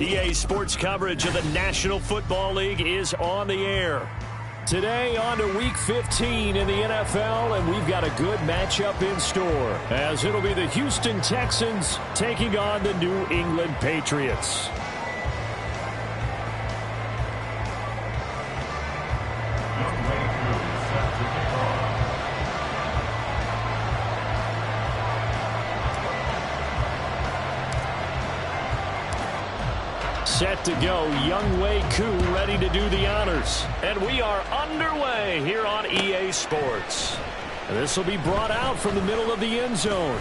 EA Sports coverage of the National Football League is on the air. Today on to Week 15 in the NFL, and we've got a good matchup in store, as it'll be the Houston Texans taking on the New England Patriots. Set to go, Younghoe Koo ready to do the honors. And we are underway here on EA Sports. This will be brought out from the middle of the end zone.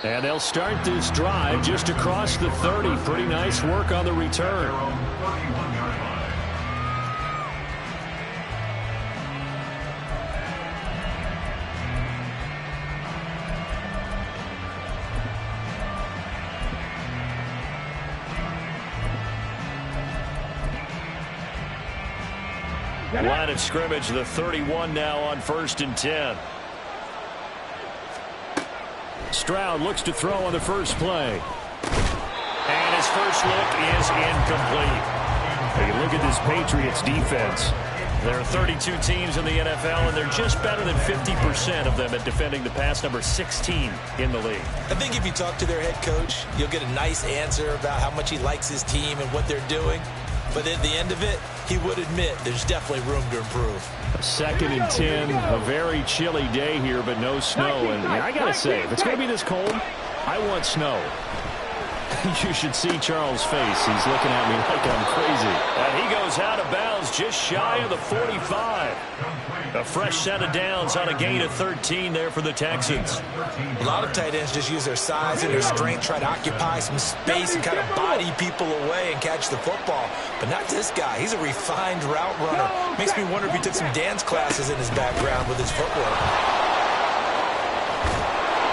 And they'll start this drive just across the 30. Pretty nice work on the return. Line of scrimmage, the 31 now on 1st and 10. Stroud looks to throw on the first play. And his first look is incomplete. You look at this Patriots defense. There are 32 teams in the NFL, and they're just better than 50% of them at defending the pass, number 16 in the league. I think if you talk to their head coach, you'll get a nice answer about how much he likes his team and what they're doing. But at the end of it, he would admit there's definitely room to improve. 2nd and 10, a very chilly day here, but no snow. And I got to say, if it's going to be this cold, I want snow. You should see Charles' face. He's looking at me like I'm crazy. And he goes out of bounds just shy of the 45. A fresh set of downs on a gain of 13 there for the Texans. A lot of tight ends just use their size and their strength, try to occupy some space and kind of body people away and catch the football. But not this guy. He's a refined route runner. Makes me wonder if he took some dance classes in his background with his footwork.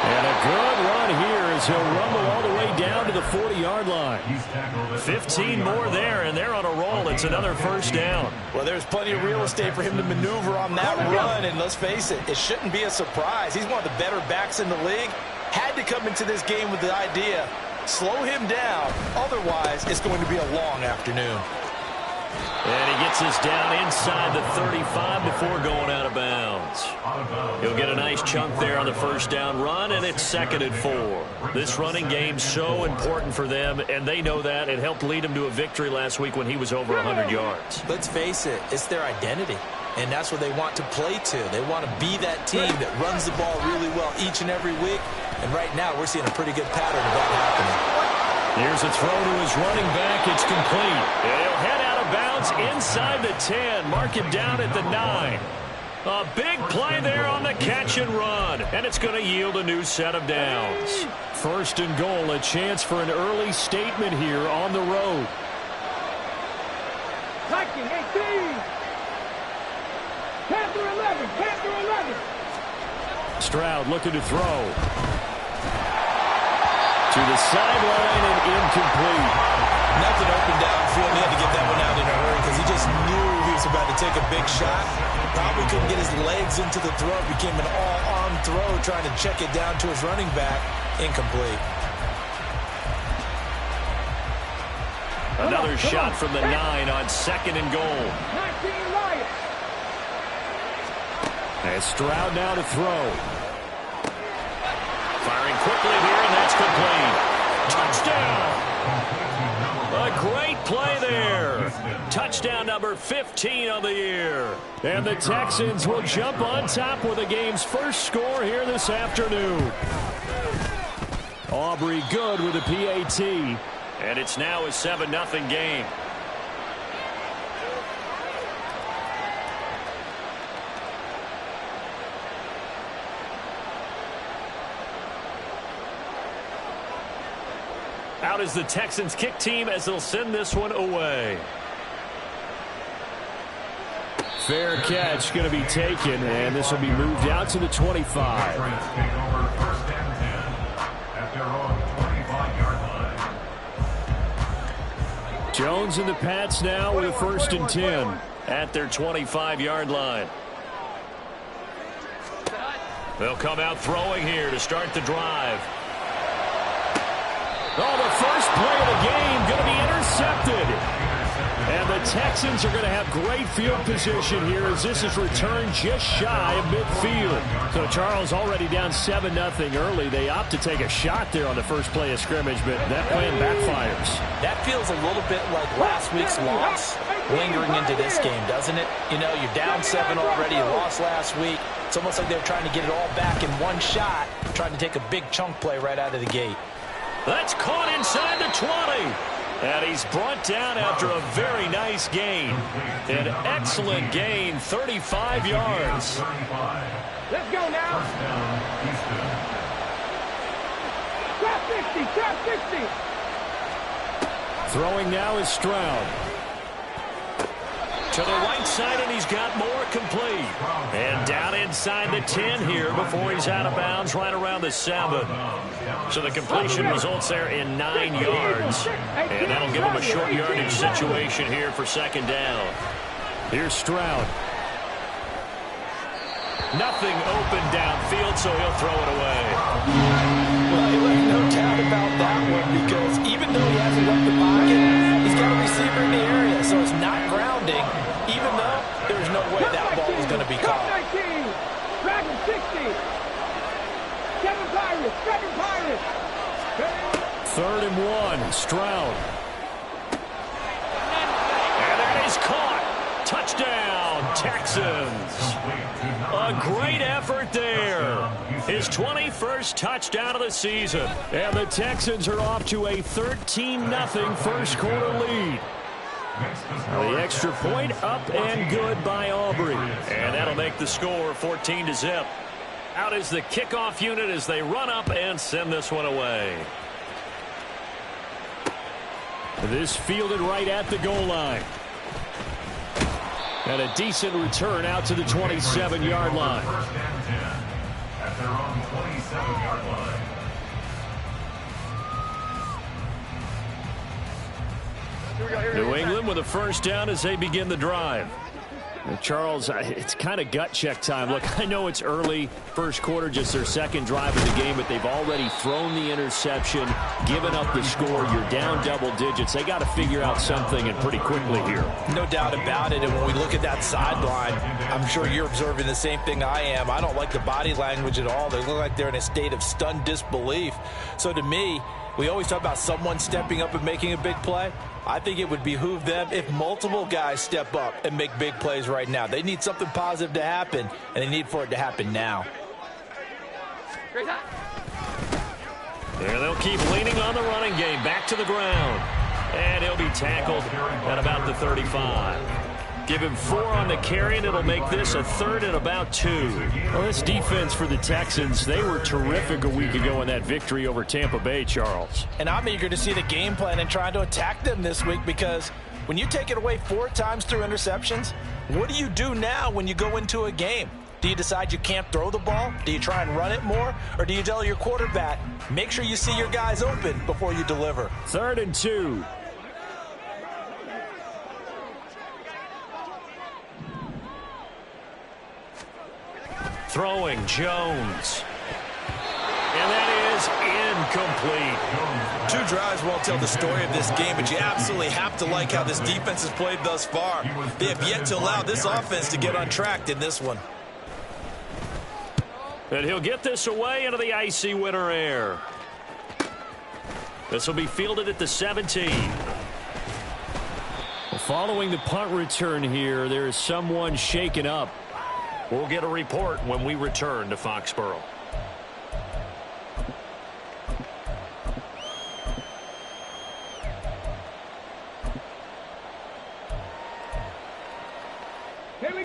And a good run here as he'll rumble all the way down to the 40-yard line. 15 more there, and they're on a roll. It's another first down. Well, there's plenty of real estate for him to maneuver on that run, and let's face it, it shouldn't be a surprise. He's one of the better backs in the league. Had to come into this game with the idea, slow him down. Otherwise, it's going to be a long afternoon. And he gets us down inside the 35 before going out of bounds. He'll get a nice chunk there on the first down run, and it's 2nd and 4. This running game's so important for them, and they know that. It helped lead them to a victory last week when he was over 100 yards. Let's face it, it's their identity, and that's what they want to play to. They want to be that team that runs the ball really well each and every week, and right now we're seeing a pretty good pattern of that happening. Here's a throw to his running back. It's complete. And he'll head out of bounds inside the 10. Mark it down at the 9. A big play there on the catch and run. And it's going to yield a new set of downs. 1st and goal, a chance for an early statement here on the road. Liking 18. Panther 11. Panther 11. Stroud looking to throw. To the sideline and incomplete. Nothing open downfield. He had to get that one out in a hurry because he just knew he was about to take a big shot. Probably couldn't get his legs into the throw. It became an all-arm throw trying to check it down to his running back. Incomplete. Another shot from the 9 on 2nd and goal. 19 Lions. And Stroud now to throw. Firing quickly here, and that's complete. Touchdown! A great play there. Touchdown number 15 on the year. And the Texans will jump on top with the game's first score here this afternoon. Aubrey good with a PAT. And it's now a 7-0 game. Out is the Texans kick team as they'll send this one away. Fair catch going to be taken, and this will be moved out to the 25. Jones and the Pats now with a 1st and 10 at their 25-yard line. They'll come out throwing here to start the drive. Oh, the first play of the game going to be intercepted. And the Texans are going to have great field position here as this is returned just shy of midfield. So Charles already down 7-0 early. They opt to take a shot there on the first play of scrimmage, but that plan backfires. That feels a little bit like last week's loss lingering into this game, doesn't it? You know, you're down 7 already. You lost last week. It's almost like they're trying to get it all back in one shot, trying to take a big chunk play right out of the gate. That's caught inside the 20. And he's brought down after a very nice gain. An excellent gain, 35 yards. Let's go now. Top 60, top 60. Throwing now is Stroud. To the right side, and he's got more complete. And down inside the 10 here before he's out of bounds right around the 7. So the completion results there in 9 yards. And that'll give him a short yardage situation here for second down. Here's Stroud. Nothing open downfield, so he'll throw it away. Well, no doubt about that one, because even though he hasn't left the pocket, he's got a receiver in the area, so it's not grounding, even though there's no way that ball is going to be caught. 19, Dragon 60. Seven Pirates, second Pirates. 3rd and 1, Stroud. And that is caught. Touchdown, Texans. A great effort there. His 21st touchdown of the season. And the Texans are off to a 13-0 first quarter lead. The extra point up and good by Aubrey. And that'll make the score 14-0. Out is the kickoff unit as they run up and send this one away. This fielded right at the goal line. And a decent return out to the 27-yard line. At their own 27-yard line. New England with a first down as they begin the drive. Charles, it's kind of gut check time. Look, I know it's early, first quarter, just their second drive of the game, but they've already thrown the interception, given up the score. You're down double digits. They got to figure out something, and pretty quickly here. No doubt about it, and when we look at that sideline, I'm sure you're observing the same thing I am. I don't like the body language at all. They look like they're in a state of stunned disbelief. So to me, we always talk about someone stepping up and making a big play. I think it would behoove them if multiple guys step up and make big plays right now. They need something positive to happen, and they need for it to happen now. And they'll keep leaning on the running game. Back to the ground. And he'll be tackled at about the 35. Give him 4 on the carry, and it'll make this a 3rd and about 2. Well, this defense for the Texans, they were terrific a week ago in that victory over Tampa Bay, Charles. And I'm eager to see the game plan and trying to attack them this week, because when you take it away 4 times through interceptions, what do you do now when you go into a game? Do you decide you can't throw the ball? Do you try and run it more? Or do you tell your quarterback, make sure you see your guys open before you deliver? 3rd and 2. Throwing Jones. And that is incomplete. 2 drives won't tell the story of this game, but you absolutely have to like how this defense has played thus far. They have yet to allow this offense to get on track in this one. And he'll get this away into the icy winter air. This will be fielded at the 17. Following the punt return here, there is someone shaken up. We'll get a report when we return to Foxborough.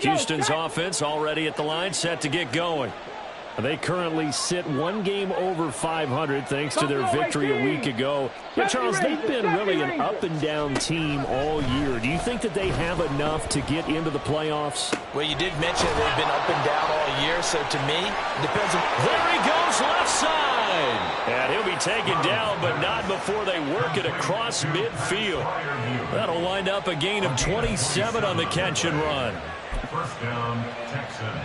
Houston's offense already at the line, set to get going. They currently sit 1 game over 500 thanks to their victory a week ago. Yeah, Charles, they've been really an up-and-down team all year. Do you think that they have enough to get into the playoffs? Well, you did mention they've been up and down all year, so to me, it depends on... There he goes, left side! And he'll be taken down, but not before they work it across midfield. That'll wind up a gain of 27 on the catch and run. First down, Texans.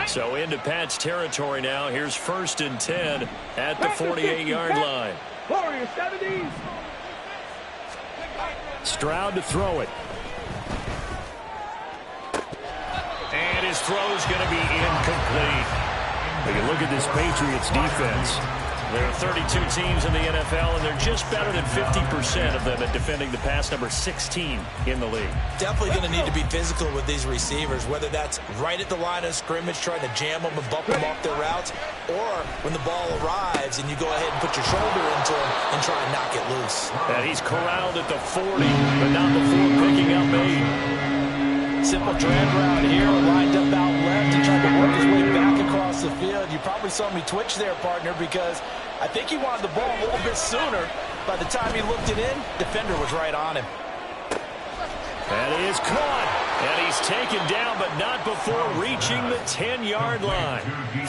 So into Pat's territory now. Here's 1st and 10 at the 48-yard line. Warriors 70s. Stroud to throw it. And his throw's going to be incomplete. When you look at this Patriots defense, there are 32 teams in the NFL, and they're just better than 50% of them at defending the pass, number 16 in the league. Definitely going to need to be physical with these receivers, whether that's right at the line of scrimmage, trying to jam them and bump them off their routes, or when the ball arrives and you go ahead and put your shoulder into him and try and knock it loose. And he's corralled at the 40, but not before picking up 8. Simple drag route here, lined up out left and tried to work his way back across the field. You probably saw me twitch there, partner, because I think he wanted the ball a little bit sooner. By the time he looked it in, defender was right on him. That is caught. And he's taken down, but not before reaching the 10-yard line.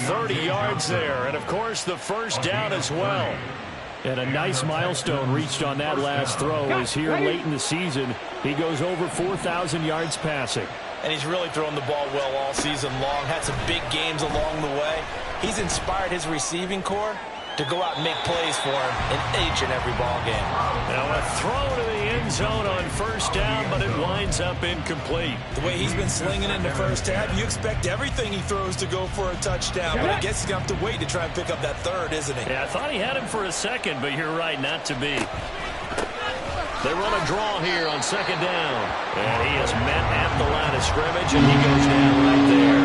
30 yards there, and, of course, the first down as well. And a nice milestone reached on that last throw as here late in the season, he goes over 4,000 yards passing. And he's really thrown the ball well all season long. Had some big games along the way. He's inspired his receiving corps to go out and make plays for him in each and every ball game. Now a throw to the end zone on first down, but it winds up incomplete. The way he's been slinging in the first half, you expect everything he throws to go for a touchdown, but I guess he's going to have to wait to try and pick up that third, isn't he? Yeah, I thought he had him for a second, but you're right, not to be. They run a draw here on second down. And he is met at the line of scrimmage, and he goes down right there.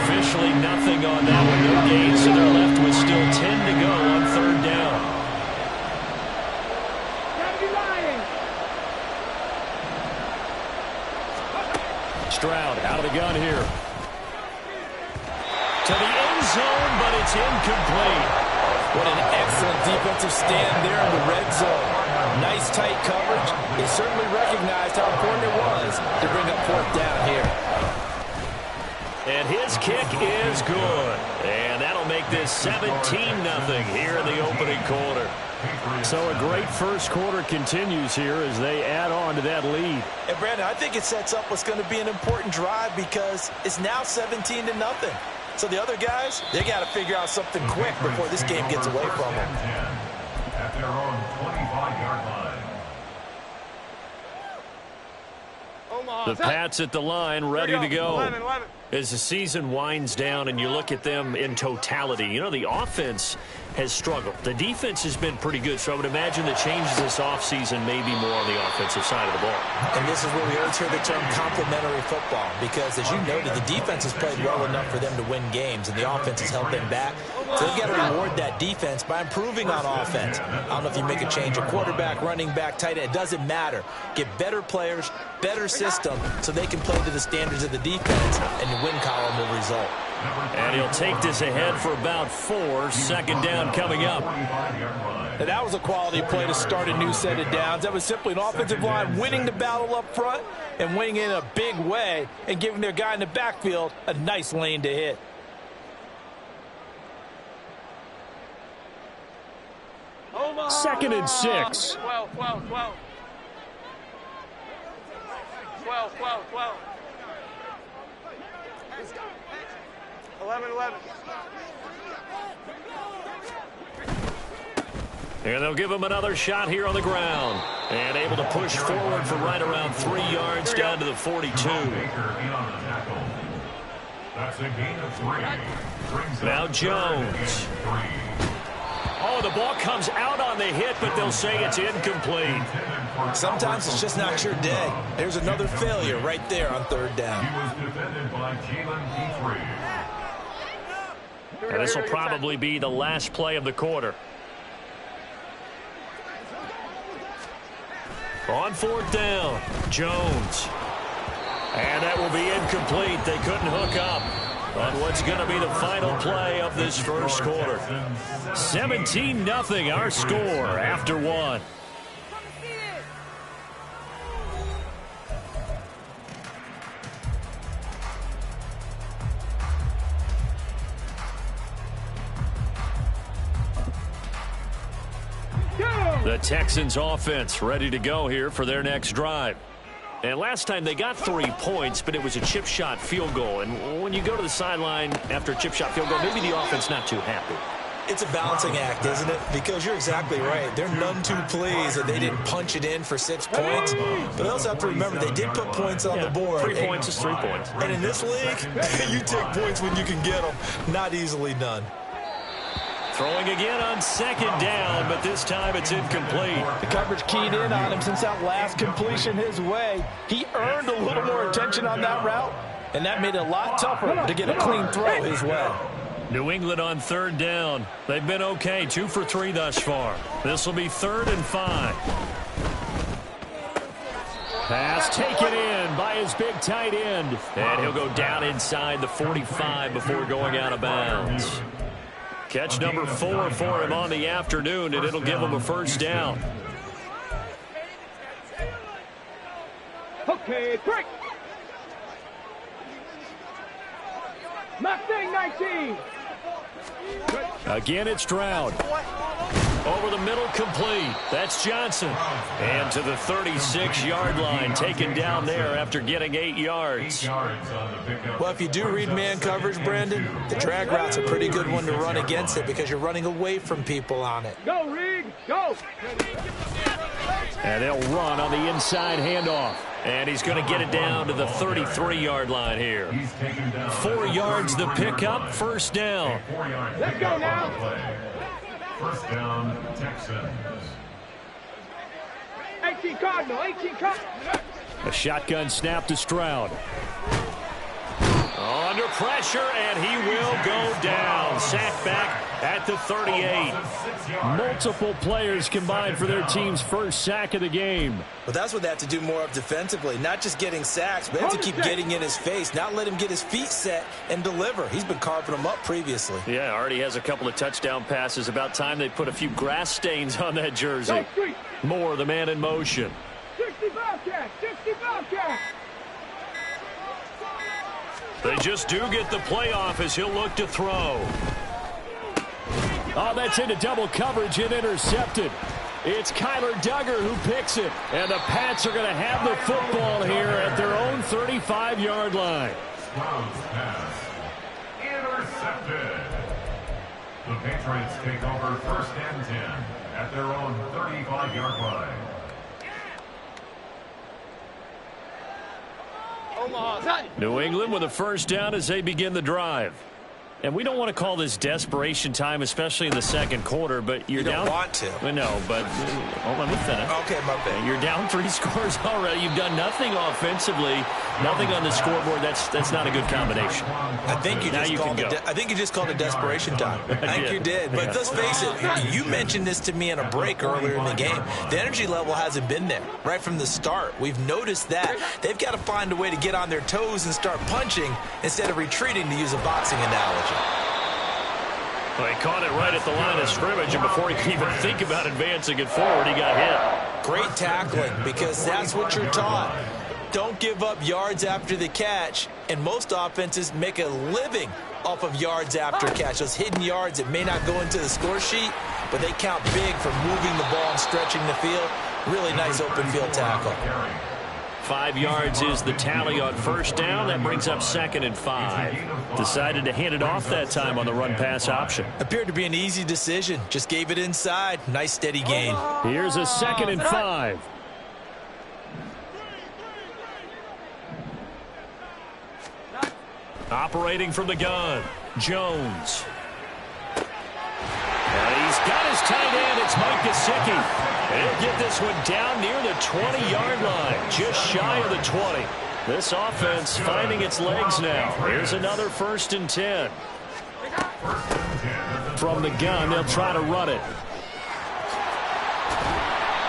Officially nothing on that one. No gains to their left with still 10 to go on third down. Stroud out of the gun here. To the end zone, but it's incomplete. What an excellent defensive stand there in the red zone. Nice tight coverage. They certainly recognized how important it was to bring up fourth down here. And his kick is good. And that'll make this 17-0 here in the opening quarter. So a great first quarter continues here as they add on to that lead. And Brandon, I think it sets up what's going to be an important drive because it's now 17-0. So the other guys, they got to figure out something quick before this game gets away from them. At their own 25-yard line. The Pats at the line, ready to go. 11. As the season winds down and you look at them in totality, you know, the offense has struggled. The defense has been pretty good, so I would imagine the changes this offseason may be more on the offensive side of the ball. And this is where we always hear the term complementary football because, as you noted, the defense has played well enough for them to win games, and the offense has held them back. So they've got to reward that defense by improving on offense. I don't know if you make a change, a quarterback, running back, tight end, it doesn't matter. Get better players, better system, so they can play to the standards of the defense, and the win column will result. And he'll take this ahead for about 4. Second down coming up. Now, that was a quality play to start a new set of downs. That was simply an offensive line winning the battle up front and winning in a big way and giving their guy in the backfield a nice lane to hit. Second and 6. 12. 11. And they'll give him another shot here on the ground. And able to push forward for right around 3 yards down to the 42. Baker in on the tackle. That's a gain of 3. Now Jones. Oh, the ball comes out on the hit, but they'll say it's incomplete. Sometimes it's just not your day. There's another failure right there on third down. He was defended by Jalen Petrie. And this will probably be the last play of the quarter. On fourth down, Jones. And that will be incomplete. They couldn't hook up on what's going to be the final play of this first quarter. 17-0 our score after 1. The Texans offense ready to go here for their next drive. And last time they got 3 points, but it was a chip shot field goal. And when you go to the sideline after a chip shot field goal, maybe the offense not too happy. It's a balancing act, isn't it? Because you're exactly right. They're none too pleased that they didn't punch it in for 6 points. But they also have to remember they did put points on the board. 3 points is 3 points. And in this league, you take points when you can get them. Not easily done. Throwing again on 2nd down, but this time it's incomplete. The coverage keyed in on him since that last completion his way. He earned a little more attention on that route, and that made it a lot tougher to get a clean throw his way. New England on 3rd down. They've been okay, 2 for 3 thus far. This will be 3rd and 5. Pass taken in by his big tight end. And he'll go down inside the 45 before going out of bounds. Catch number 4 for him on the afternoon, and it'll give him a 1st down. Okay, break. Mustang 19. Again, it's Stroud. Over the middle, complete. That's Johnson. And to the 36-yard line, taken down there after getting 8 yards. Well, if you do read man coverage, Brandon, the drag route's a pretty good one to run against it because you're running away from people on it. Go, Reed, go. And they'll run on the inside handoff. And he's going to get it down to the 33-yard line here. 4 yards the pickup, 1st down. Let's go now. 1st down, Texans. 18 Cardinal, 18 Cardinal. A shotgun snap to Stroud. Under pressure, and he will go down. Sacked back at the 38. Multiple players combined for their team's 1st sack of the game. But that's what they have to do more of defensively, not just getting sacks, but they have to keep getting in his face, not let him get his feet set and deliver. He's been carving them up previously. Yeah, already has a couple of touchdown passes. About time they put a few grass stains on that jersey. Moore, the man in motion. 60 Bobcat, 60 Bobcat. They just do get the playoff as he'll look to throw. Oh, that's into double coverage and intercepted. It's Kyler Duggar who picks it. And the Pats are going to have the football here at their own 35-yard line. Stroud's pass intercepted. The Patriots take over 1st and 10 at their own 35-yard line. New England with a 1st down as they begin the drive. And we don't want to call this desperation time, especially in the 2nd quarter, but you're down. You don't want to. No, but let me finish. Okay, my bad. You're down 3 scores already. You've done nothing offensively, nothing on the scoreboard. That's not a good combination. I think you just called it desperation time. I think you did. But let's face it, you mentioned this to me in a break earlier in the game. The energy level hasn't been there right from the start. We've noticed that. They've got to find a way to get on their toes and start punching instead of retreating, to use a boxing analogy. Well, he caught it right at the line of scrimmage, and before he could even think about advancing it forward, he got hit. Great tackling, because that's what you're taught. Don't give up yards after the catch, and most offenses make a living off of yards after catch. Those hidden yards that may not go into the score sheet, but they count big for moving the ball and stretching the field. Really nice open field tackle. 5 yards is the tally on 1st down. That brings up 2nd and 5. Decided to hand it off that time on the run-pass option. Appeared to be an easy decision. Just gave it inside. Nice steady gain. Here's a 2nd and 5. Operating from the gun, Jones. And he's got his tight end. It's Mike Gesicki. And he'll get this one down near the 20-yard line, just shy of the 20. This offense finding its legs now. Here's another 1st and 10. From the gun, they'll try to run it.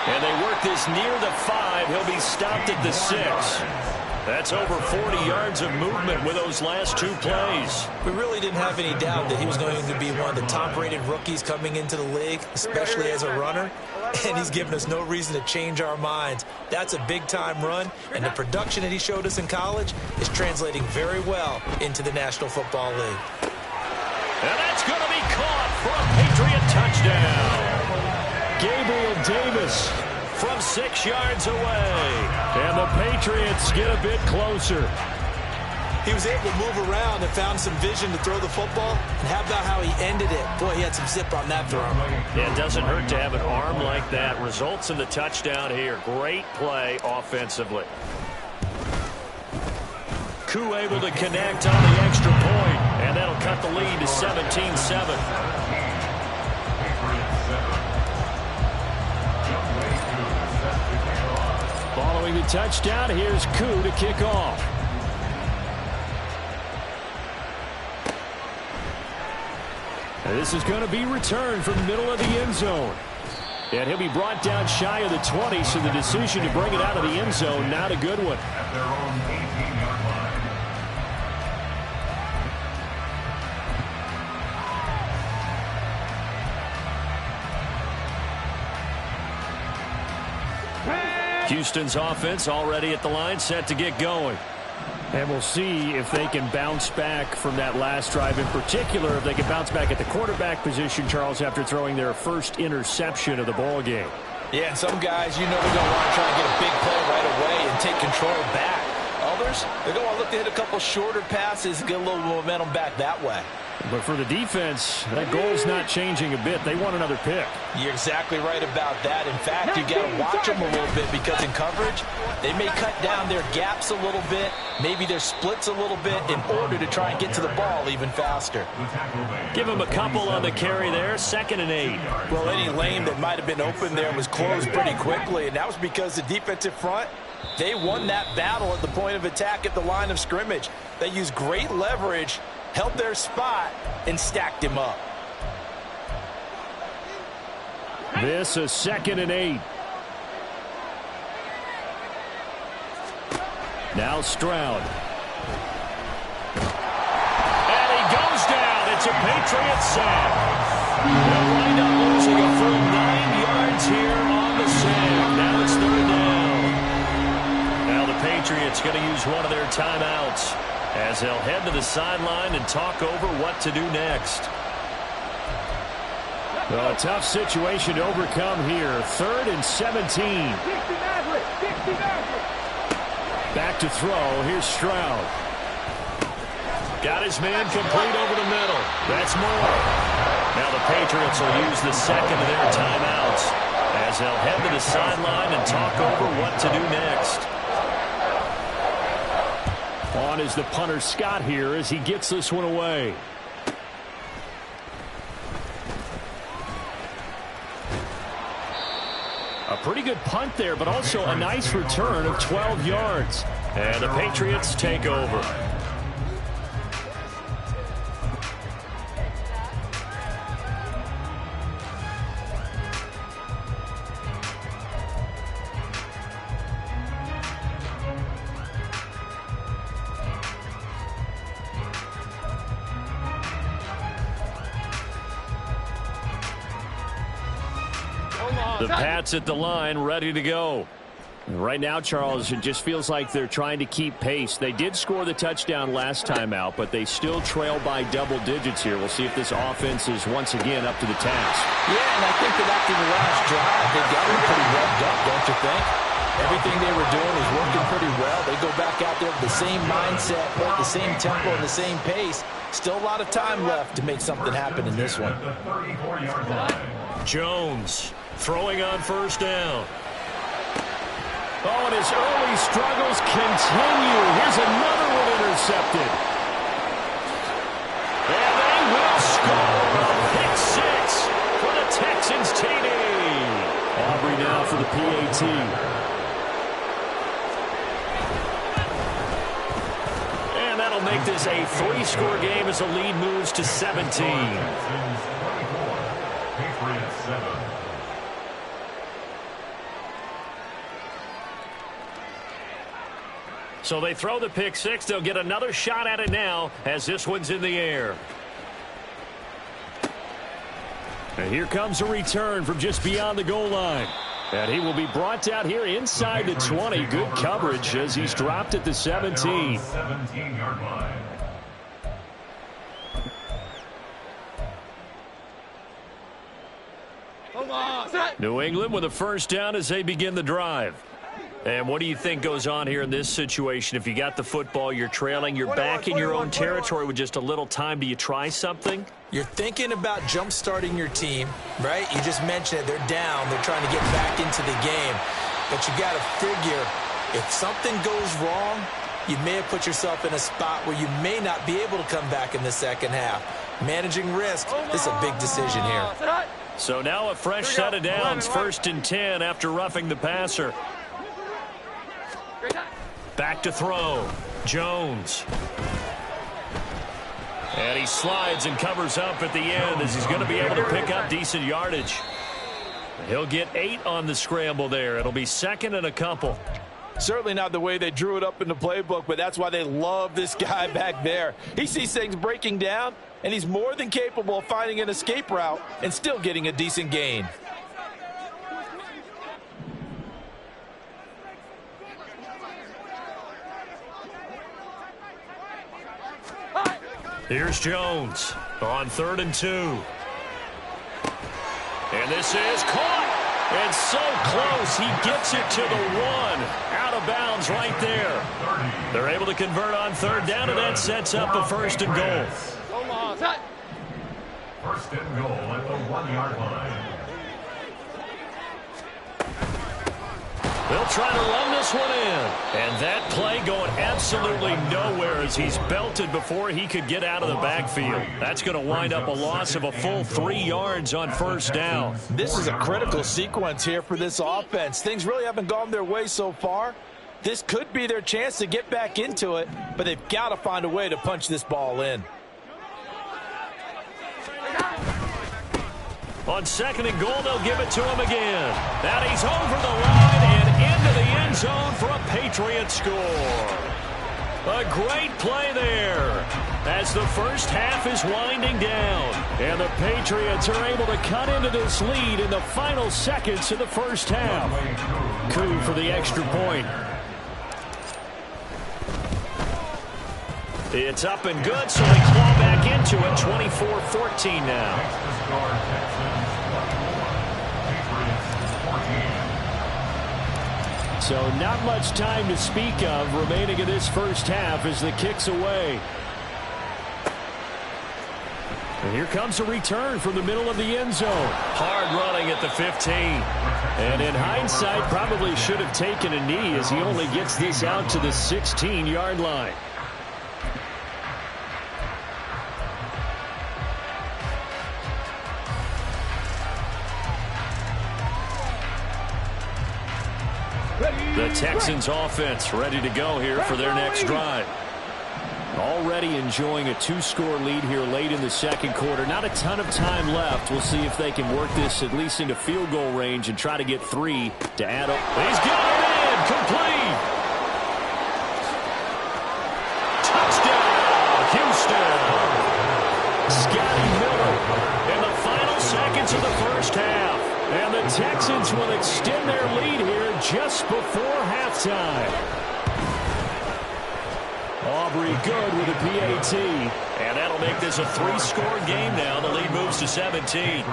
And they work this near the 5. He'll be stopped at the 6. That's over 40 yards of movement with those last 2 plays. We really didn't have any doubt that he was going to be one of the top-rated rookies coming into the league, especially as a runner. And he's given us no reason to change our minds. That's a big-time run, and the production that he showed us in college is translating very well into the National Football League. And that's going to be caught for a Patriot touchdown. Gabriel Davis from 6 yards away. And the Patriots get a bit closer. He was able to move around and found some vision to throw the football. And how about how he ended it? Boy, he had some zip on that throw. Yeah, it doesn't hurt to have an arm like that. Results in the touchdown here. Great play offensively. Koo able to connect on the extra point, and that'll cut the lead to 17-7. Following the touchdown, here's Koo to kick off. And this is going to be returned from the middle of the end zone. And he'll be brought down shy of the 20, so the decision to bring it out of the end zone, not a good one. At their own 18-yard line. Houston's offense already at the line, set to get going. And we'll see if they can bounce back from that last drive. In particular, if they can bounce back at the quarterback position, Charles, after throwing their first interception of the ball game. Yeah, and some guys, you know, they're going to want to try and get a big play right away and take control back. Others, they're going to want to look to hit a couple shorter passes and get a little momentum back that way. But for the defense, that goal's not changing a bit. They want another pick. You're exactly right about that. In fact, you got to watch them a little bit because in coverage, they may cut down their gaps a little bit, maybe their splits a little bit in order to try and get to the ball even faster. Give them a couple on the carry there, 2nd and 8. Well, any lane that might have been open there was closed pretty quickly, and that was because the defensive front, they won that battle at the point of attack at the line of scrimmage. They used great leverage, held their spot, and stacked him up. This is 2nd and 8. Now Stroud. And he goes down. It's a Patriot sack. They'll wind up losing a full 9 yards here on the sack. Now it's 3rd down. Now the Patriots going to use one of their timeouts as they'll head to the sideline and talk over what to do next. Well, a tough situation to overcome here. 3rd and 17. Back to throw. Here's Stroud. Got his man complete over the middle. That's more. Now the Patriots will use the second of their timeouts as they'll head to the sideline and talk over what to do next. On is the punter Scott here as he gets this one away. A pretty good punt there, but also a nice return of 12 yards. And the Patriots take over. The Pats at the line, ready to go. Right now, Charles, it just feels like they're trying to keep pace. They did score the touchdown last time out, but they still trail by double digits here. We'll see if this offense is once again up to the task. Yeah, and I think that after the last drive, they got them pretty revved up, don't you think? Everything they were doing was working pretty well. They go back out there with the same mindset, the same tempo, and the same pace. Still a lot of time left to make something happen in this one. Jones throwing on 1st down. Oh, and his early struggles continue. Here's another one intercepted. And they will score a pick 6 for the Texans TD. Aubrey now for the PAT. And that'll make this a 3-score game as the lead moves to 17. Patriots 7. So they throw the pick 6. They'll get another shot at it now as this one's in the air. And here comes a return from just beyond the goal line. And he will be brought down here inside the 20. Good coverage as he's dropped at the 17. 17-yard line. New England with a 1st down as they begin the drive. And what do you think goes on here in this situation? If you got the football, you're trailing, you're back in your own territory with just a little time. Do you try something? You're thinking about jump-starting your team, right? You just mentioned it. They're down. They're trying to get back into the game. But you got to figure, if something goes wrong, you may have put yourself in a spot where you may not be able to come back in the second half. Managing risk, this is a big decision here. So now a fresh set of downs, 1st and 10 after roughing the passer. Back to throw. Jones. And he slides and covers up at the end as he's going to be able to pick up decent yardage. He'll get 8 on the scramble there. It'll be 2nd and a couple. Certainly not the way they drew it up in the playbook, but that's why they love this guy back there. He sees things breaking down, and he's more than capable of finding an escape route and still getting a decent gain. Here's Jones on 3rd and 2. And this is caught. And so close, he gets it to the 1. Out of bounds right there. They're able to convert on 3rd down, and that sets up a 1st and goal. 1st and goal at the 1-yard line. They'll try to run this one in. And that play going absolutely nowhere as he's belted before he could get out of the backfield. That's going to wind up a loss of a full 3 yards on 1st down. This is a critical sequence here for this offense. Things really haven't gone their way so far. This could be their chance to get back into it, but they've got to find a way to punch this ball in. On 2nd and goal, they'll give it to him again. And he's over the line and into the end zone for a Patriot score. A great play there as the first half is winding down. And the Patriots are able to cut into this lead in the final seconds of the first half. Coup for the extra point. It's up and good, so they claw back into it. 24-14 now. So not much time to speak of remaining in this first half as the kick's away. And here comes a return from the middle of the end zone. Hard running at the 15. And in hindsight, probably should have taken a knee as he only gets this out to the 16-yard line. The Texans offense ready to go here for their next drive. Already enjoying a 2-score lead here late in the second quarter. Not a ton of time left. We'll see if they can work this at least into field goal range and try to get 3 to add up. He's got it in. Complete. Touchdown, Houston. Scotty Miller in the final seconds of the first half. And the Texans will extend their lead here just before halftime. Aubrey good with a PAT. And that'll make this a 3-score game now. The lead moves to 17.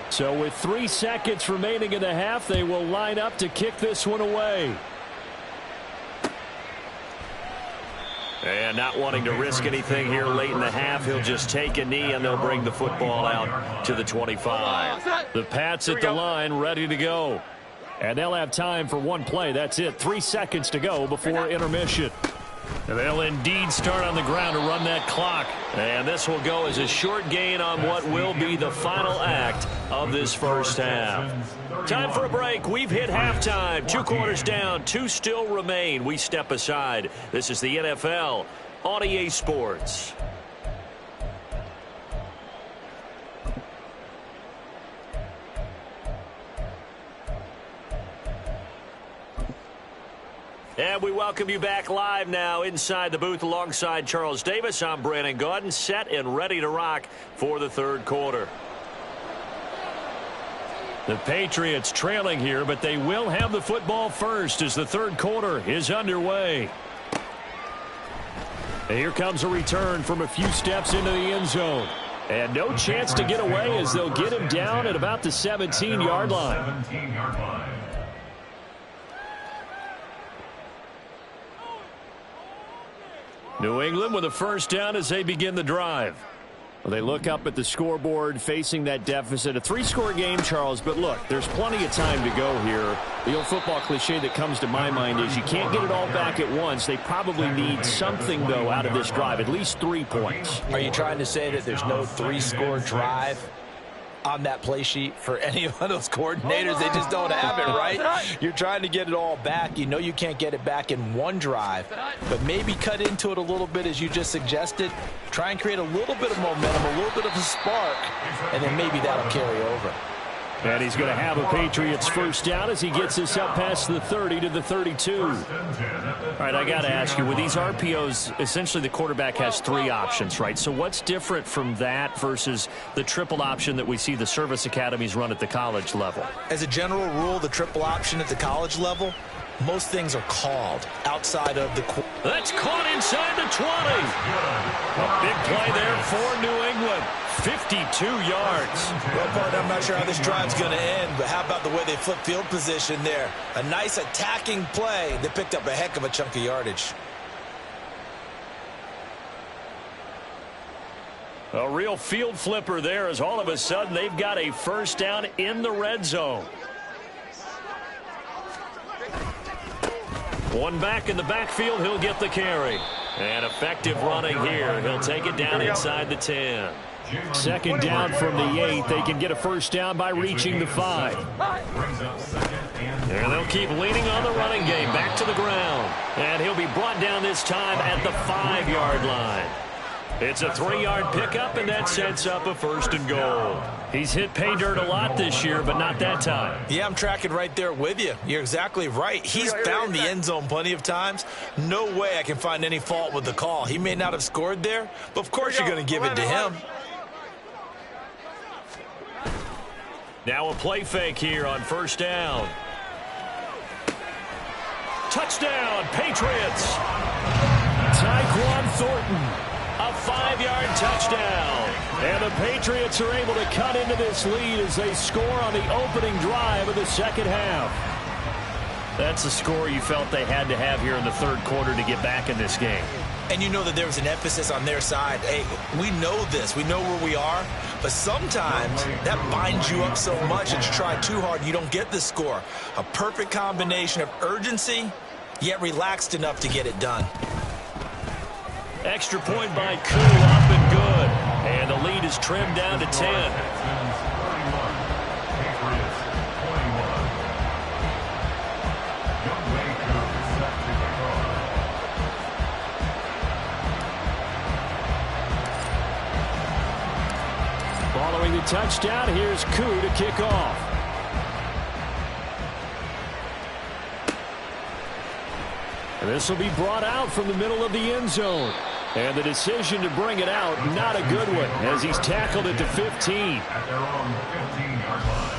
So with 3 seconds remaining in the half, they will line up to kick this one away. And not wanting to risk anything here late in the half, he'll just take a knee and they'll bring the football out to the 25. The Pats at the line ready to go. And they'll have time for 1 play. That's it. 3 seconds to go before intermission. And they'll indeed start on the ground to run that clock. And this will go as a short gain on what will be the final act of this first half. Time for a break. We've hit halftime. 2 quarters down. 2 still remain. We step aside. This is the NFL on EA Sports. And we welcome you back live now inside the booth alongside Charles Davis. I'm Brandon Gaudin, set and ready to rock for the third quarter. The Patriots trailing here, but they will have the football first as the third quarter is underway. And here comes a return from a few steps into the end zone. And no chance to get away as they'll get him down at about the 17-yard line. 17-yard line. New England with a first down as they begin the drive. Well, they look up at the scoreboard facing that deficit. A 3-score game, Charles, but look, there's plenty of time to go here. The old football cliche that comes to my mind is you can't get it all back at once. They probably need something, though, out of this drive, at least 3 points. Are you trying to say that there's no 3-score drive on that play sheet for any of those coordinators? They just don't have it, right? You're trying to get it all back. You know you can't get it back in one drive, but maybe cut into it a little bit as you just suggested. Try and create a little bit of momentum, a little bit of a spark, and then maybe that'll carry over. And he's going to have a Patriots first down as he gets us up past the 30 to the 32. All right, I got to ask you, with these RPOs, essentially the quarterback has 3 options, right? So what's different from that versus the triple option that we see the service academies run at the college level? As a general rule, the triple option at the college level, most things are called outside of the... That's caught inside the 20. A big play there for New England. 52 yards. Well, partner, I'm not sure how this drive's going to end, but how about the way they flip field position there? A nice attacking play that picked up a heck of a chunk of yardage. A real field flipper there as all of a sudden they've got a first down in the red zone. One back in the backfield, he'll get the carry. And effective running here. He'll take it down inside the 10. Second down from the 8. They can get a first down by reaching the 5. And they'll keep leaning on the running game. Back to the ground. And he'll be brought down this time at the 5-yard line. It's a 3-yard pickup, and that sets up a first and goal. He's hit pay dirt a lot this year, but not that time. Yeah, I'm tracking right there with you. You're exactly right. He's found the end zone plenty of times. No way I can find any fault with the call. He may not have scored there, but of course you're going to give it to him. Now a play fake here on first down. Touchdown, Patriots. Tyquan Thornton. A 5-yard touchdown. And the Patriots are able to cut into this lead as they score on the opening drive of the second half. That's a score you felt they had to have here in the third quarter to get back in this game. And you know that there was an emphasis on their side. Hey, we know this. We know where we are. But sometimes that binds you up so much that you try too hard and you don't get the score. A perfect combination of urgency, yet relaxed enough to get it done. Extra point by Koo, up and good. And the lead is trimmed down to 10. Following the touchdown, here's Koo to kick off. And this will be brought out from the middle of the end zone. And the decision to bring it out, not a good one, as he's tackled at the 15. At their own 15-yard line.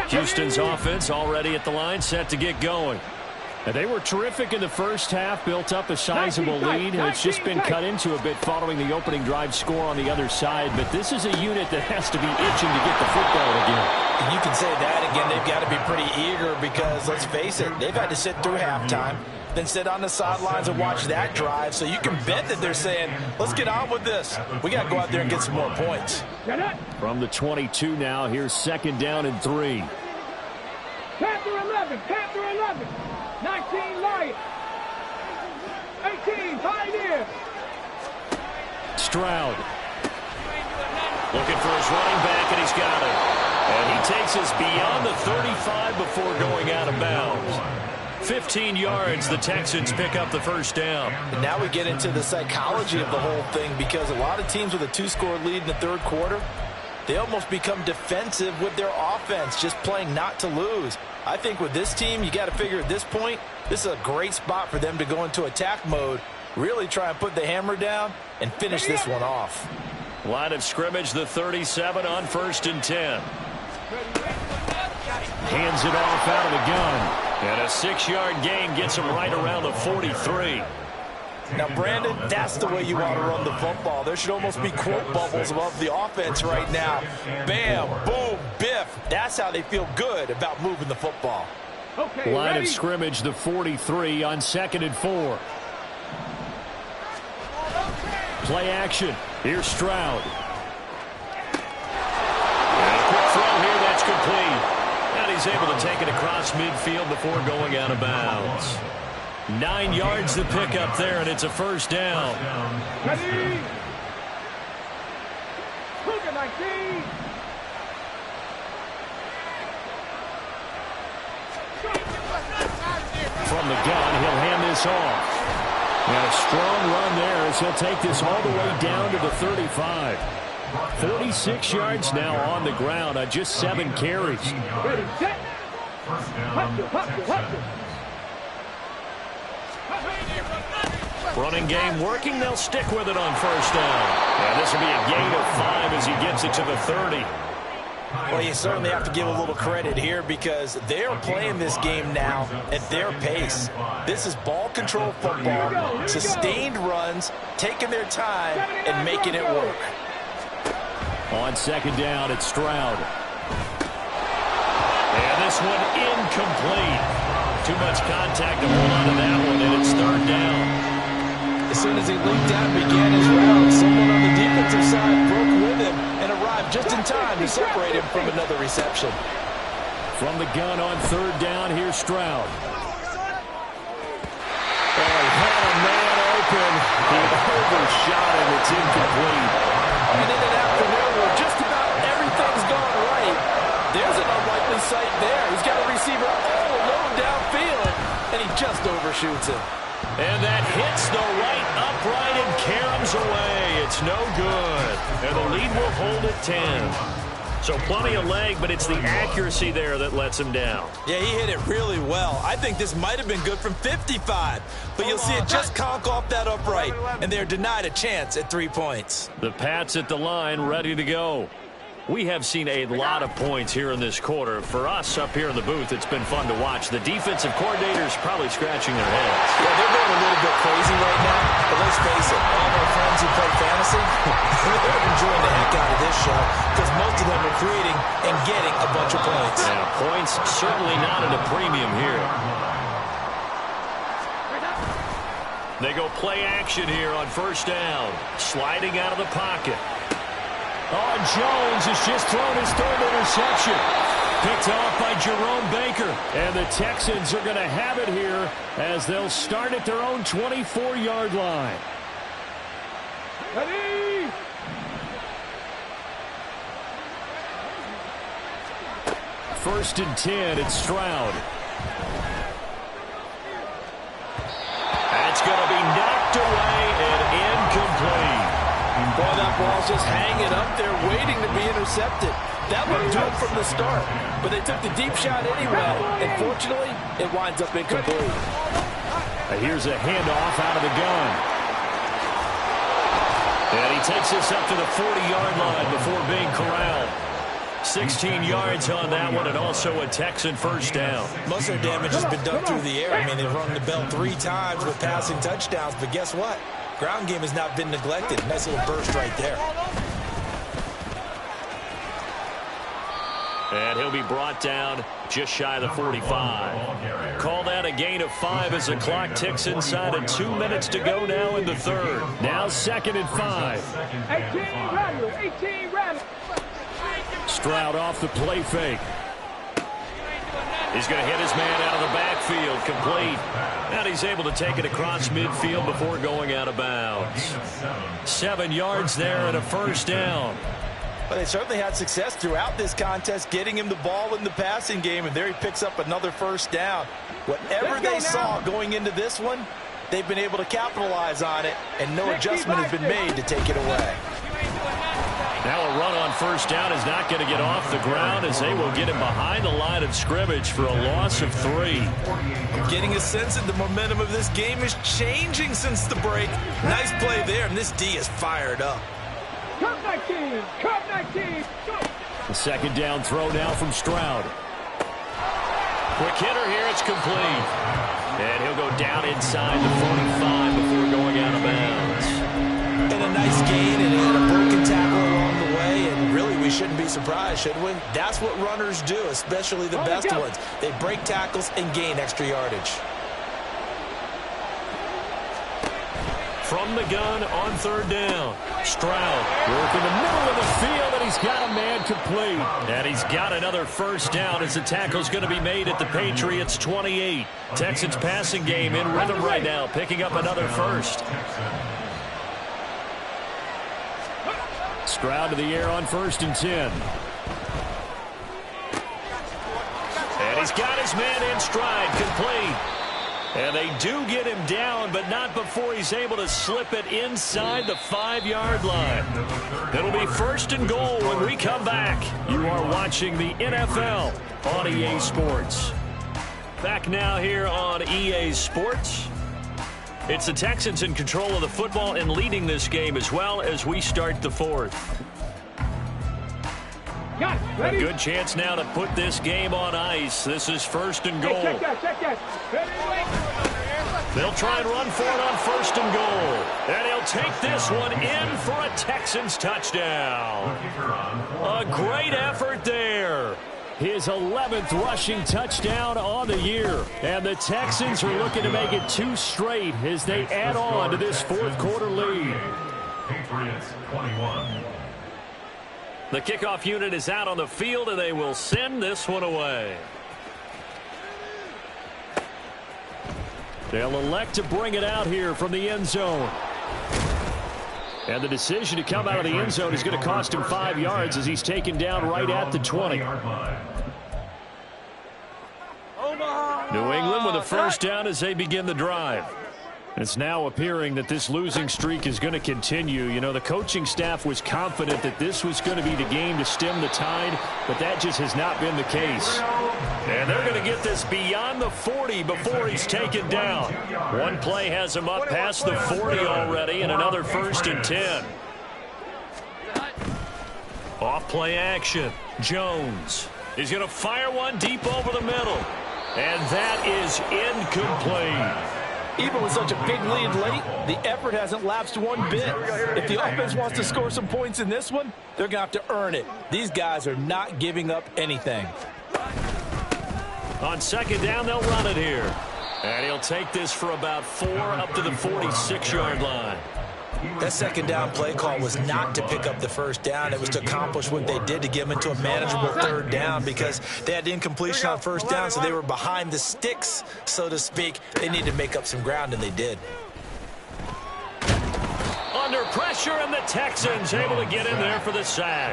Houston's offense already at the line, set to get going. And they were terrific in the first half, built up a sizable lead, and it's just been cut into a bit following the opening drive score on the other side. But this is a unit that has to be itching to get the football again. And you can say that again. They've got to be pretty eager because, let's face it, they've had to sit through halftime, then sit on the sidelines and watch that drive. So you can bet that they're saying, let's get on with this. We got to go out there and get some more points. From the 22 now, here's second down and 3. Panther 11, Panther 11. 19 Lions. 18 Pioneers. Stroud. Looking for his running back, and he's got it. And he takes us beyond the 35 before going out of bounds. 15 yards, the Texans pick up the first down. And now we get into the psychology of the whole thing, because a lot of teams with a 2-score lead in the third quarter, they almost become defensive with their offense, just playing not to lose. I think with this team, you got to figure at this point, this is a great spot for them to go into attack mode, really try and put the hammer down and finish this one off. Line of scrimmage, the 37 on 1st and 10. Hands it off out of the gun. And a 6-yard gain gets him right around the 43. Now, Brandon, that's the way you want to run the football. There should almost be quote bubbles above the offense right now. Bam, boom, biff. That's how they feel good about moving the football. Okay, Line ready? of scrimmage, the 43 on 2nd and 4. Play action. Here's Stroud. And a quick throw here, that's complete. And he's able to take it across midfield before going out of bounds. 9 yards to pick up there, and it's a 1st down. Ready? Cougar 19. From the gun, he'll hand this off. And a strong run there as he'll take this all the way down to the 35. 46 yards now on the ground on just 7 carries. Ready, set. Hustle, hustle, hustle. Running game working. They'll stick with it on 1st down. And this will be a gain of 5 as he gets it to the 30. Well, you certainly have to give a little credit here because they're playing this game now at their pace. This is ball control football, sustained runs, taking their time and making it work. On 2nd down, it's Stroud. And this one incomplete. Too much contact to hold on to that one, and it's 3rd down. As soon as he leaped out and began his route, someone on the defensive side broke with him and arrived just in time to separate him from another reception. From the gun on 3rd down, here's Stroud. Oh, he had a man open. He overshot him. It's incomplete. And in an afternoon where just about everything's gone right, there's an unlikely sight there. He's got a receiver all alone downfield, and he just overshoots him. And that hits the right upright and caroms away. It's no good. And the lead will hold at 10. So plenty of leg, but it's the accuracy there that lets him down. Yeah, he hit it really well. I think this might have been good from 55. But you'll see it just conk off that upright, and they're denied a chance at 3 points. The Pats at the line, ready to go. We have seen a lot of points here in this quarter. For us up here in the booth, it's been fun to watch. The defensive coordinators probably scratching their heads. Yeah, they're going a little bit crazy right now. But let's face it, all our friends who play fantasy, they're enjoying the heck out of this show because most of them are creating and getting a bunch of points. Yeah, points certainly not at a premium here. They go play action here on 1st down. Sliding out of the pocket. Oh, Jones has just thrown his 3rd interception. Picked off by Jerome Baker. And the Texans are going to have it here as they'll start at their own 24-yard line. Ready? First and 10, it's Stroud. That's going to be knocked away and incomplete. Boy, that ball's just hanging up there waiting to be intercepted. That looked to him from the start, but they took the deep shot anyway, and fortunately, it winds up incomplete. Here's a handoff out of the gun. And he takes this up to the 40-yard line before being corralled. 16 yards on that one, and also a Texan 1st down. Most of their damage has been done through the air. I mean, they've rung the bell 3 times with passing touchdowns, but guess what? Ground game has not been neglected. Nice little burst right there. And he'll be brought down just shy of the 45. Call that a gain of 5 as the clock ticks inside of 2 minutes to go now in the 3rd. Now 2nd and 5. 18 rattle, 18 rattle. Stroud off the play fake. He's going to hit his man out of the backfield, complete. And he's able to take it across midfield before going out of bounds. 7 yards there and a 1st down. Well, they certainly had success throughout this contest, getting him the ball in the passing game, and there he picks up another 1st down. Whatever they saw going into this one, they've been able to capitalize on it, and no adjustment has been made to take it away. Now a run on 1st down is not going to get off the ground as they will get him behind the line of scrimmage for a loss of 3. I'm getting a sense that the momentum of this game is changing since the break. Nice play there, and this D is fired up. The second down throw now from Stroud. Quick hitter here. It's complete. And he'll go down inside the 45 before going out of bounds. And a nice gain and a broken tackle along the way. And really, we shouldn't be surprised, should we? That's what runners do, especially the best ones. They break tackles and gain extra yardage. From the gun on third down. Stroud working the middle of the field, and he's got a man complete. And he's got another first down as the tackle's going to be made at the Patriots 28. Texans passing game in rhythm right now, picking up another first. Stroud to the air on 1st and 10. And he's got his man in stride, complete. And they do get him down, but not before he's able to slip it inside the 5-yard line. It'll be 1st and goal when we come back. You are watching the NFL on EA Sports. Back now here on EA Sports. It's the Texans in control of the football and leading this game as well as we start the 4th. A good chance now to put this game on ice. This is 1st and goal. They'll try and run for it on 1st and goal. And he'll take this one in for a Texans touchdown. A great effort there. His 11th rushing touchdown on the year. And the Texans are looking to make it 2 straight as they add on to this 4th quarter lead. Patriots 21. The kickoff unit is out on the field, and they will send this one away. They'll elect to bring it out here from the end zone. And the decision to come out of the end zone is going to cost him 5 yards as he's taken down right at the 20. New England with a first down as they begin the drive. It's now appearing that this losing streak is going to continue. You know, the coaching staff was confident that this was going to be the game to stem the tide, but that just has not been the case. And they're going to get this beyond the 40 before he's taken down. One play has him up past the 40 already, and another 1st and 10. Off play action. Jones is going to fire one deep over the middle. And that is incomplete. Even with such a big lead late, the effort hasn't lapsed one bit. If the offense wants to score some points in this one, they're going to have to earn it. These guys are not giving up anything. On 2nd down, they'll run it here. And he'll take this for about 4 up to the 46-yard line. That 2nd down play call was not to pick up the 1st down. It was to accomplish what they did to get them into a manageable 3rd down because they had incompletion on 1st down, so they were behind the sticks, so to speak. They needed to make up some ground, and they did. Under pressure, and the Texans able to get in there for the sack.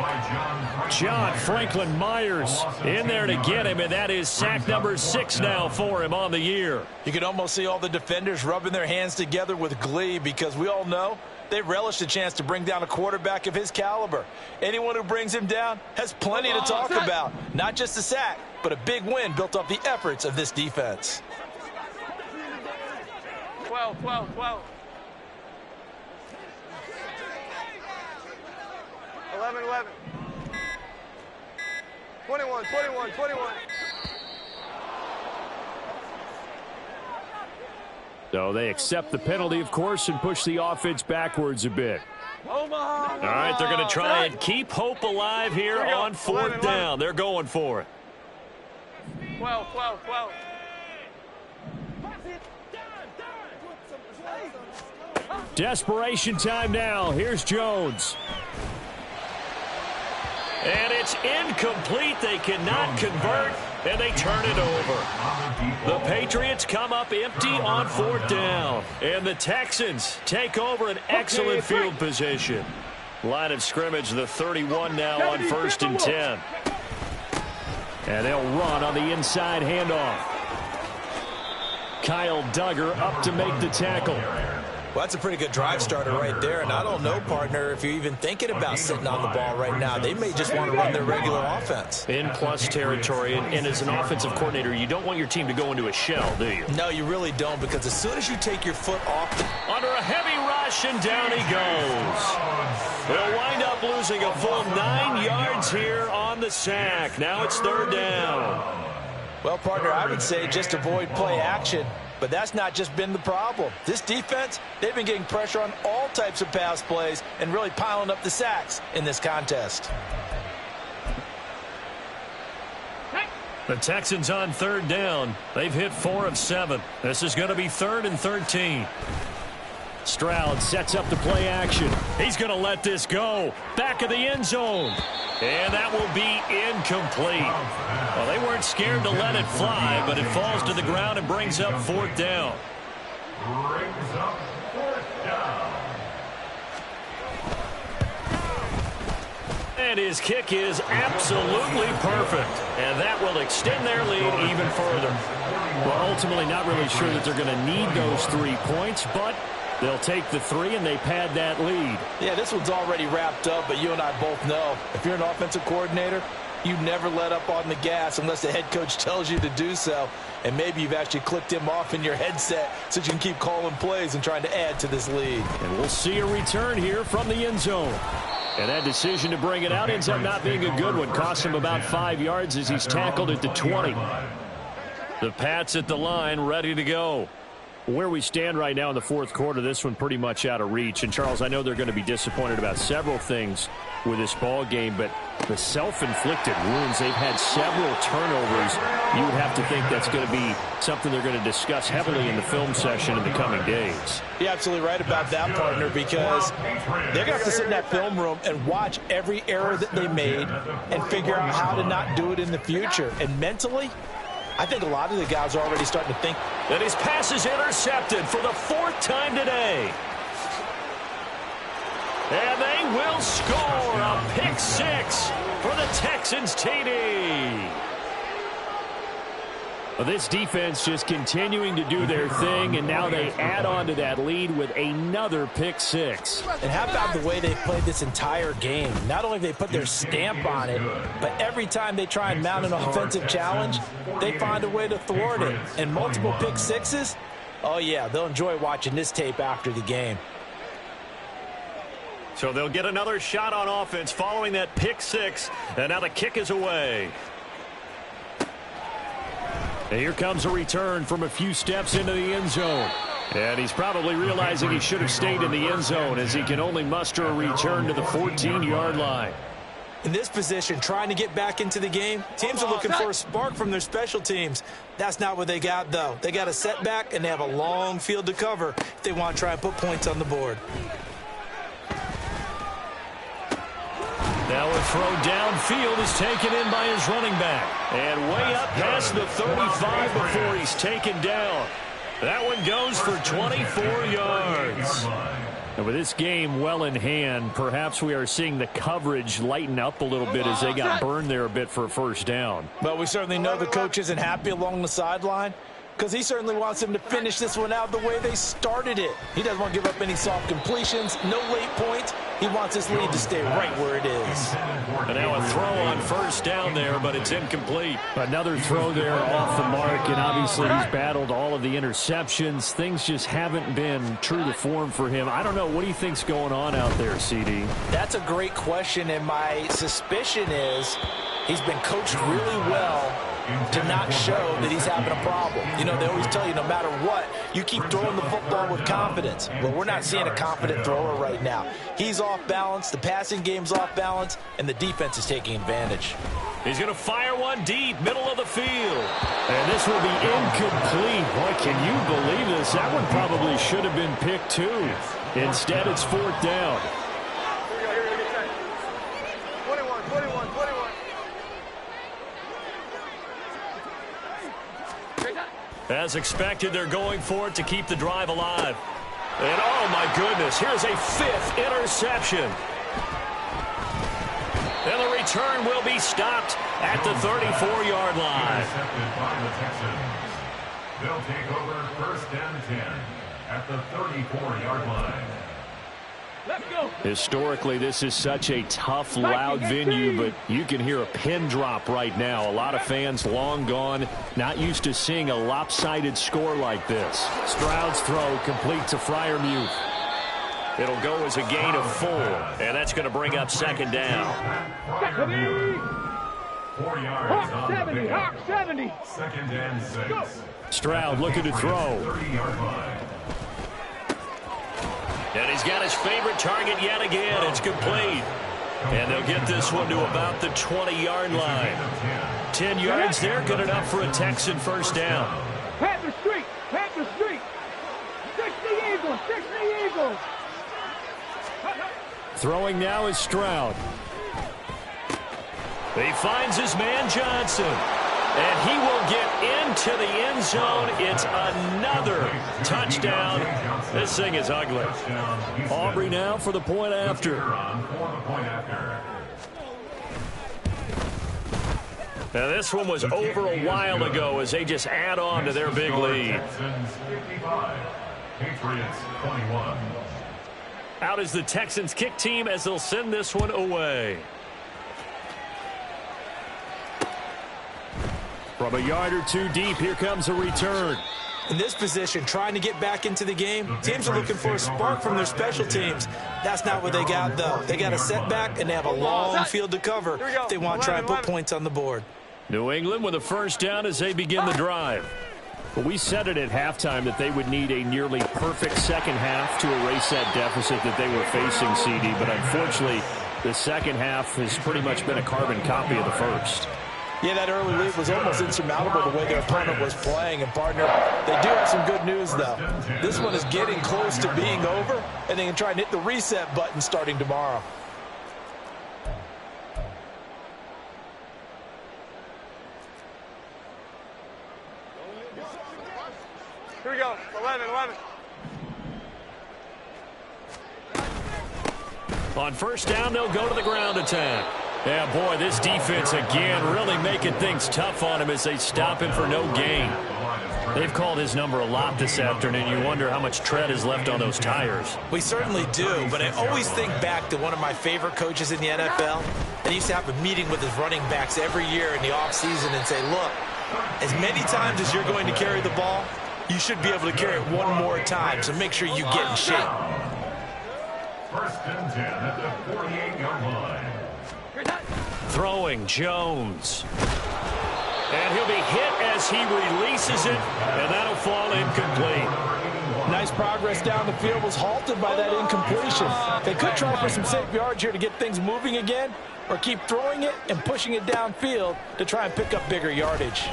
John Franklin Myers in there to get him, and that is sack number 6 now for him on the year. You can almost see all the defenders rubbing their hands together with glee because we all know they relish the chance to bring down a quarterback of his caliber. Anyone who brings him down has plenty to talk about. Not just a sack, but a big win built off the efforts of this defense. 12. 11. 21. So they accept the penalty, of course, and push the offense backwards a bit. All right, they're going to try and keep hope alive here on 4th down. They're going for it. 12. Desperation time now. Here's Jones. And it's incomplete. They cannot convert, and they turn it over. The Patriots come up empty on 4th down, and the Texans take over an excellent field position. Line of scrimmage, the 31 now on 1st and 10. And they'll run on the inside handoff. Kyle Duggar up to make the tackle. Well, that's a pretty good drive starter right there. And I don't know, partner, if you're even thinking about sitting on the ball right now. They may just want to run their regular offense. In plus territory, and as an offensive coordinator, you don't want your team to go into a shell, do you? No, you really don't, because as soon as you take your foot off the... Under a heavy rush, and down he goes. They'll wind up losing a full 9 yards here on the sack. Now it's third down. Well, partner, I would say just avoid play action. But that's not just been the problem. This defense, they've been getting pressure on all types of pass plays and really piling up the sacks in this contest. The Texans on third down. They've hit 4 of 7. This is going to be 3rd and 13. Stroud sets up the play action. He's going to let this go. Back of the end zone. And that will be incomplete. Well, they weren't scared to let it fly, but it falls to the ground and brings up 4th down. Brings up 4th down. And his kick is absolutely perfect. And that will extend their lead even further. Well, ultimately not really sure that they're going to need those 3 points, but they'll take the 3 and they pad that lead. Yeah, this one's already wrapped up, but you and I both know if you're an offensive coordinator, you never let up on the gas unless the head coach tells you to do so. And maybe you've actually clicked him off in your headset so you can keep calling plays and trying to add to this lead. And we'll see a return here from the end zone. And that decision to bring it out ends up not being a good one. Costs him about 5 yards as he's tackled at the 20. The Pats at the line, ready to go. Where we stand right now in the 4th quarter, this one pretty much out of reach. And, Charles, I know they're going to be disappointed about several things with this ball game, but the self-inflicted wounds, they've had several turnovers. You would have to think that's going to be something they're going to discuss heavily in the film session in the coming days. You're absolutely right about that, partner, because they're going to have to sit in that film room and watch every error that they made and figure out how to not do it in the future. And mentally, I think a lot of the guys are already starting to think that his pass is intercepted for the 4th time today. And they will score a pick 6 for the Texans TD. Well, this defense just continuing to do their thing, and now they add on to that lead with another pick 6. And how about the way they played this entire game? Not only have they put their stamp on it, but every time they try and mount an offensive challenge, they find a way to thwart it. And multiple pick 6s, oh yeah, they'll enjoy watching this tape after the game. So they'll get another shot on offense following that pick 6, and now the kick is away. And here comes a return from a few steps into the end zone. And he's probably realizing he should have stayed in the end zone as he can only muster a return to the 14-yard line. In this position, trying to get back into the game, teams are looking for a spark from their special teams. That's not what they got, though. They got a setback, and they have a long field to cover if they want to try and put points on the board. Now a throw downfield is taken in by his running back. And way up past the 35 before he's taken down. That one goes for 24 yards. And with this game well in hand, perhaps we are seeing the coverage lighten up a little bit as they got burned there a bit for a 1st down. But we certainly know the coach isn't happy along the sideline, because he certainly wants them to finish this one out the way they started it. He doesn't want to give up any soft completions, no late points. He wants his lead to stay right where it is. And now a throw on 1st down there, but it's incomplete. Another throw there off the mark, and obviously he's battled all of the interceptions. Things just haven't been true to form for him. I don't know. What do you think's going on out there, CD? That's a great question, and my suspicion is he's been coached really well to not show that he's having a problem. You know, they always tell you no matter what, you keep throwing the football with confidence. Well, we're not seeing a confident thrower right now. He's off balance, the passing game's off balance, and the defense is taking advantage. He's going to fire one deep, middle of the field. And this will be incomplete. Boy, can you believe this? That one probably should have been picked 2. Instead, it's 4th down. Here we go, get set. 21. As expected, they're going for it to keep the drive alive. And, oh, my goodness, here's a 5th interception. And the return will be stopped at the 34-yard line. Intercepted by the Texans. They'll take over 1st and 10 at the 34-yard line. Let's go. Historically, this is such a tough, loud venue, but you can hear a pin drop right now. A lot of fans long gone, not used to seeing a lopsided score like this. Stroud's throw complete to Freiermuth. It'll go as a gain of 4, and that's going to bring up second down. 4 yards Hawk on the 70, pickup. Hawk 70. Second and 6. Stroud looking to throw. 30-yard line. And he's got his favorite target yet again. It's complete. And they'll get this one to about the 20-yard line. 10 yards there, good enough for a Texan first down. Panther Street, Panther Street. 60 Eagles, 60 Eagles. Throwing now is Stroud. He finds his man Johnson. And he will get into the end zone. It's another touchdown. This thing is ugly. Aubrey now for the point after. Now this one was over a while ago as they just add on to their big lead. Patriots 21. Out is the Texans kick team as they'll send this one away. From a yard or two deep, here comes a return. In this position, trying to get back into the game, teams are looking for a spark from their special teams. That's not what they got, though. They got a setback, and they have a long field to cover if they want to try and put points on the board. New England with a first down as they begin the drive. But we said it at halftime that they would need a nearly perfect second half to erase that deficit that they were facing, CD. But unfortunately, the second half has pretty much been a carbon copy of the first. Yeah, that early lead was almost insurmountable the way their opponent was playing. And, partner, they do have some good news, though. This one is getting close to being over, and they can try and hit the reset button starting tomorrow. Here we go, 11. On first down, they'll go to the ground attack. Yeah, boy, this defense again really making things tough on him as they stop him for no gain. They've called his number a lot this afternoon. You wonder how much tread is left on those tires. We certainly do, but I always think back to one of my favorite coaches in the NFL. And he used to have a meeting with his running backs every year in the offseason and say, look, as many times as you're going to carry the ball, you should be able to carry it one more time, so make sure you get in shape. First and 10 at the 48-yard line. Throwing Jones. And he'll be hit as he releases it, and that'll fall incomplete. Nice progress down the field was halted by that incompletion. They could try for some safe yards here to get things moving again, or keep throwing it and pushing it downfield to try and pick up bigger yardage.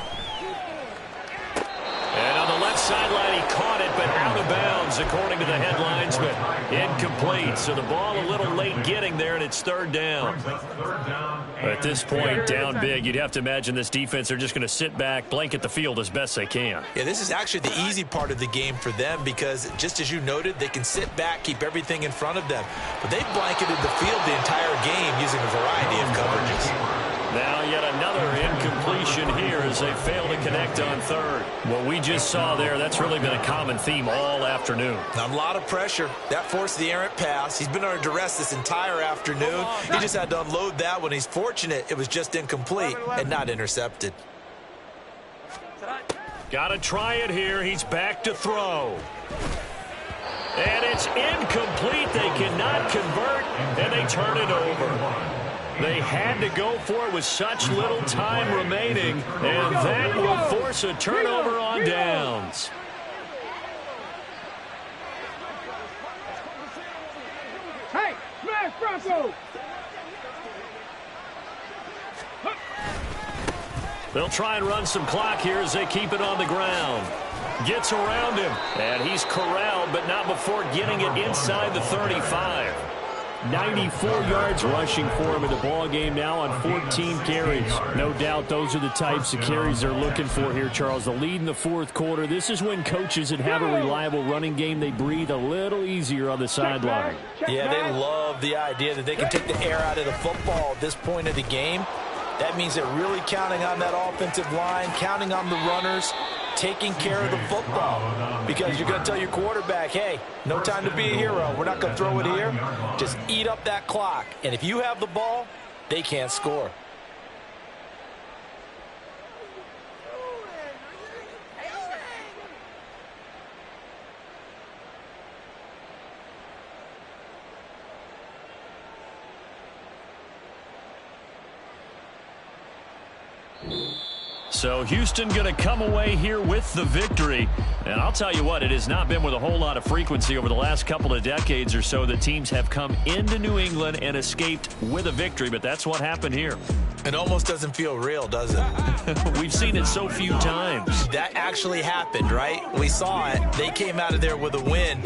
And on the left sideline, he caught it, but out of bounds, according to the headlines, but incomplete. So the ball a little late getting there, and it's third down. At this point, down big, you'd have to imagine this defense are just going to sit back, blanket the field as best they can. Yeah, this is actually the easy part of the game for them because, just as you noted, they can sit back, keep everything in front of them. But they've blanketed the field the entire game using a variety of coverages. Now yet another incompletion here as they fail to connect on third. What we just saw there, that's really been a common theme all afternoon. A lot of pressure. That forced the errant pass. He's been under duress this entire afternoon. He just had to unload that one. He's fortunate it was just incomplete and not intercepted. Got to try it here. He's back to throw. And it's incomplete. They cannot convert, and they turn it over. They had to go for it with such little time remaining, and that will force a turnover on downs. Hey, smash Bronco! They'll try and run some clock here as they keep it on the ground. Gets around him, and he's corralled, but not before getting it inside the 35. 94 yards rushing for him in the ball game now on 14 carries. No doubt those are the types of carries they're looking for here, Charles. The lead in the fourth quarter. This is when coaches that have a reliable running game, they breathe a little easier on the sideline. Yeah, they love the idea that they can take the air out of the football at this point of the game. That means they're really counting on that offensive line, counting on the runners taking care of the football, because you're going to tell your quarterback, hey, no time to be a hero. We're not going to throw it here. Just eat up that clock. And if you have the ball, they can't score. So Houston going to come away here with the victory. And I'll tell you what, it has not been with a whole lot of frequency over the last couple of decades or so that teams have come into New England and escaped with a victory, but that's what happened here. It almost doesn't feel real, does it? We've seen it so few times. That actually happened, right? We saw it. They came out of there with a win.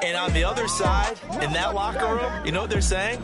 And on the other side, in that locker room, you know what they're saying?